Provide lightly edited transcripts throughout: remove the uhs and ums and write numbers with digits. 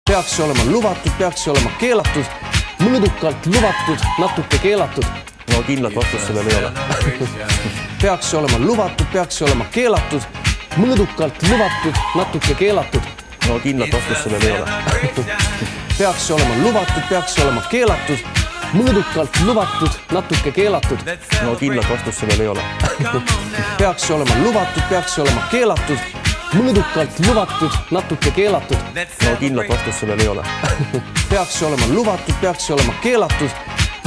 Peaks olema lubatud, peaks olema keelatud, mõõdukalt lubatud, natuke keelatud. No kindlat vastust sellel ei ole. Peaks olema lubatud, peaks olema keelatud, mõõdukalt lubatud, natuke keelatud. No kindlat vastust sellel ei ole. Peaks olema lubatud, peaks olema keelatud, mõõdukalt lubatud, natuke keelatud. No kindlat vastust sellel ei ole. Peaks olema lubatud, peaks olema keelatud, mõõdukalt lubatud, natuke keelatud. No kindlat vastust sellel ei ole. Peaks olema lubatud, peaks olema keelatud,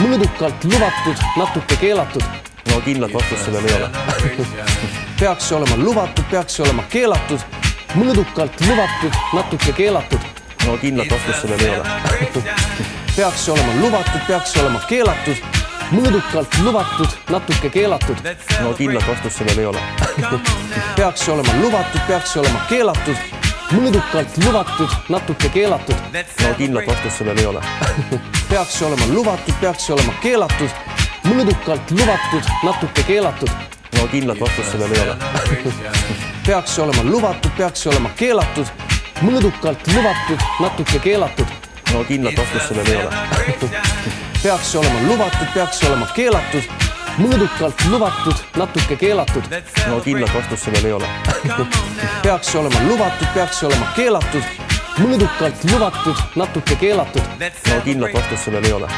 mõõdukalt lubatud, natuke keelatud. No kindlat vastust sellel ei ole. Peaks olema lubatud, peaks olema keelatud, mõõdukalt lubatud, natuke keelatud. No kindlat vastust sellel ei ole. Peaks olema lubatud, peaks olema keelatud, mõõdukalt lubatud, natuke keelatud. No kindlat vastust sellel ei ole. Peaks olema lubatud, peaks olema keelatud, mõõdukalt lubatud, natuke keelatud. No kindlat vastust sellel ei ole. Peaks olema lubatud, peaks olema keelatud, mõõdukalt lubatud, natuke keelatud. No kindlat vastust sellel ei ole. Peaks olema lubatud, peaks olema keelatud, mõõdukalt lubatud, natuke keelatud. No kindlat vastust sellel ei ole. Peaks olema lubatud, peaks olema keelatud, mõõdukalt lubatud, natuke keelatud. No kindlat vastust sellel ei ole. Peaks olema lubatud, peaks olema keelatud, mõõdukalt lubatud, natuke keelatud. No kindlat vastust sellel ei ole.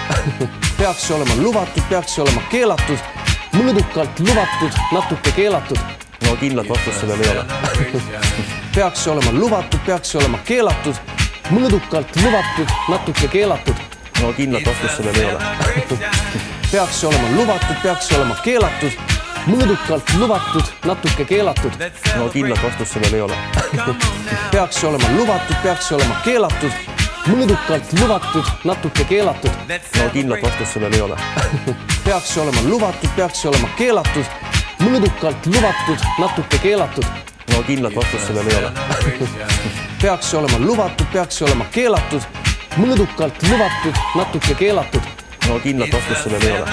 Peaks olema lubatud, peaks olema keelatud, mõõdukalt lubatud, natuke keelatud. No kindlat vastust sellel ei ole. Peaks olema lubatud, peaks olema keelatud, mõõdukalt lubatud, natuke keelatud. No kindlat vastust sellel ei ole. Peaks olema lubatud, peaks olema keelatud, mõõdukalt lubatud, natuke keelatud. No kindlat vastust sellel ei ole. Peaks olema lubatud, peaks olema keelatud, mõõdukalt lubatud, natuke keelatud. No kindlat vastust sellel ei ole. Peaks olema lubatud, peaks olema keelatud, mõõdukalt lubatud, natuke keelatud. No kindlat vastust sellel ei ole. Peaks olema lubatud, peaks olema keelatud, mõõdukalt lubatud, natuke keelatud. No kindlat vastust sellel ei ole.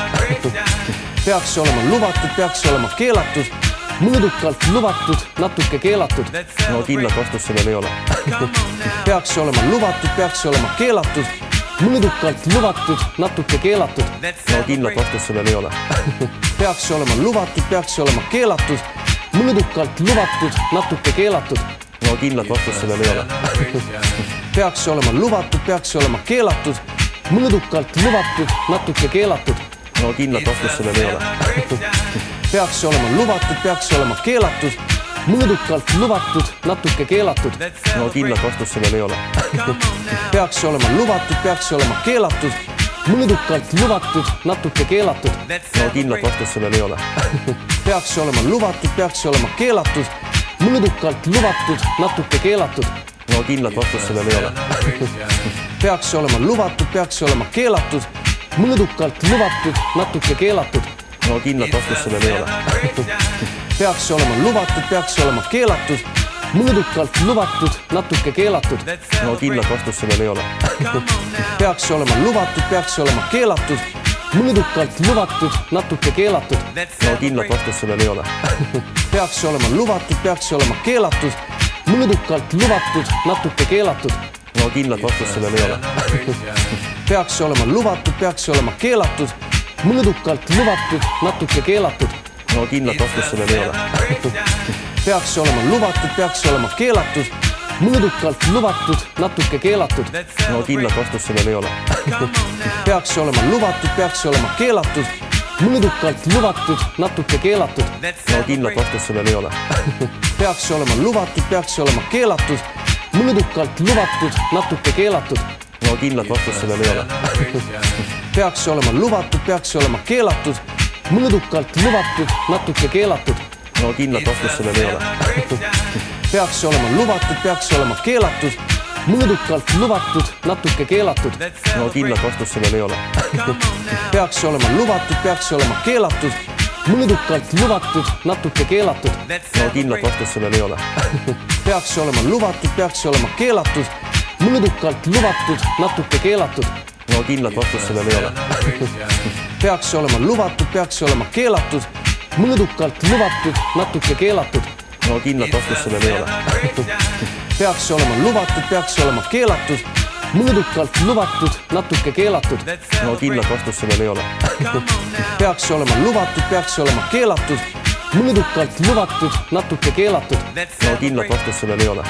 Peaks olema lubatud, peaks olema keelatud, mõõdukalt lubatud, natuke keelatud. No kindlat vastust sellel ei ole. Peaks olema lubatud, peaks olema keelatud, mõõdukalt lubatud, natuke keelatud. No kindlat vastust sellel ei ole. Peaks olema lubatud, peaks olema keelatud, mõõdukalt lubatud, natuke keelatud. No kindlat vastust sellel ei ole. Peaks olema lubatud, peaks olema keelatud, mõõdukalt lubatud, natuke keelatud. No kindlat vastust sellel ei ole. Peaks olema lubatud, peaks olema keelatud, mõõdukalt lubatud, natuke keelatud. No kindlat vastust sellel ei ole. Peaks olema lubatud, peaks olema keelatud, mõõdukalt lubatud, natuke keelatud. No kindlat vastust sellel ei ole. Peaks olema lubatud, peaks olema keelatud, mõõdukalt lubatud, natuke keelatud. No kindlat vastust sellel ei ole. Peaks olema lubatud, peaks olema keelatud, mõõdukalt lubatud, natuke keelatud. No kindlat vastust sellel ei ole. Peaks olema lubatud, peaks olema keelatud, mõõdukalt lubatud, natuke keelatud. No kindlat vastust sellel ei ole. Peaks olema lubatud, peaks olema keelatud, mõõdukalt lubatud, natuke keelatud. No kindlat vastust sellel ei ole. Peaks olema lubatud, peaks olema keelatud, mõõdukalt lubatud, natuke keelatud. No kindlat vastust sellel ei ole. Peaks olema lubatud, peaks olema keelatud, mõõdukalt lubatud, natuke keelatud. No kindlat vastust sellel ei ole. Peaks olema lubatud, peaks olema keelatud, mõõdukalt lubatud, natuke keelatud. No kindlat vastust sellel ei ole. Peaks olema lubatud, peaks olema keelatud, mõõdukalt lubatud, natuke keelatud. No kindlat vastust sellel ei ole. Peaks olema lubatud, peaks olema keelatud, mõõdukalt lubatud, natuke keelatud. No kindlat vastust sellel ei ole. Peaks olema lubatud, peaks olema keelatud, mõõdukalt lubatud, natuke keelatud. No kindlat vastust sellel ei ole. Peaks olema lubatud, peaks olema keelatud, mõõdukalt lubatud, natuke keelatud. No kindlat vastust sellel ei ole. Peaks olema lubatud, peaks olema keelatud, mõõdukalt lubatud, natuke keelatud. No kindlat vastust sellel ei ole. Peaks olema lubatud, peaks olema keelatud, mõõdukalt lubatud, natuke keelatud. No kindlat vastust sellel ei ole. Peaks olema lubatud, peaks olema keelatud, mõõdukalt lubatud, natuke keelatud. No kindlat vastust sellel ei ole. Peaks olema lubatud, peaks olema keelatud, mõõdukalt lubatud, natuke keelatud. no kindlat vastust sellel ei ole. Peaks see olema lubatud, peaks see olema keelatud, mõõdukalt lubatud, natuke keelatud. no kindlat vastust sellel ei ole.